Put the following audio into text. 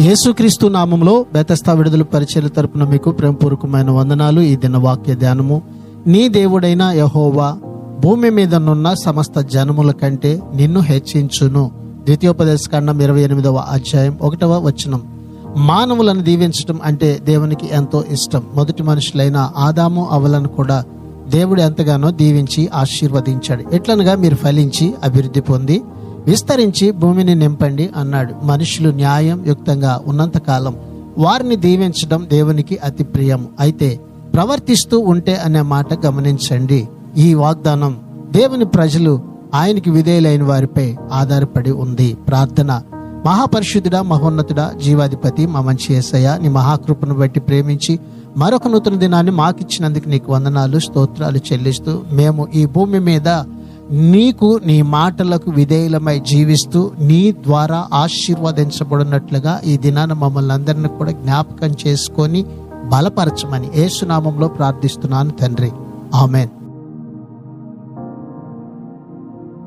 యేసుక్రీస్తు నామంలో బెతస్తా విడుదల పరిచర్య తరపున మీకు ప్రేమపూర్వకమైన వందనాలు. ఈ దిన వాక్య ధ్యానము. నీ దేవుడైన యెహోవా భూమి మీదనున్న సమస్త జనముల కంటే నిన్ను హెచ్చించును. ద్వితీయోపదేశకాండం 28వ అధ్యాయం 1వ వచనం. మానవులను దీవించడం అంటే దేవునికి ఎంతో ఇష్టం. మొదటి మనుషులైన ఆదాము అవ్వలను కూడా దేవుడు ఎంతగానో దీవించి ఆశీర్వదించాడు. ఎట్లనగా మీరు ఫలించి అభివృద్ధి పొంది విస్తరించి భూమిని నింపండి అన్నాడు. మనుషులు న్యాయం యుక్తంగా ఉన్నంత కాలం వారిని దీవించడం దేవునికి అతి ప్రియం. అయితే ప్రవర్తిస్తూ ఉంటే అనే మాట గమనించండి. ఈ వాగ్దానం దేవుని ప్రజలు ఆయనకి విధేయులైన వారిపై ఆధారపడి ఉంది. ప్రార్థన. మహాపరిశుద్ధుడా, మహోన్నతుడా, జీవాధిపతి, మా మంచి యేసయ్య, నీ మహాకృపను బట్టి ప్రేమించి మరొక నూతన దినాన్ని మాకిచ్చినందుకు నీకు వందనాలు, స్తోత్రాలు చెల్లిస్తూ మేము ఈ భూమి మీద నీకు, నీ మాటలకు విధేయులమై జీవిస్తూ నీ ద్వారా ఆశీర్వదించబడినట్లుగా ఈ దినాన మమ్మల్ని అందరినీ కూడా జ్ఞాపకం చేసుకొని బలపరచమని యేసు నామంలో ప్రార్థిస్తున్నాను తండ్రి. ఆమేన్.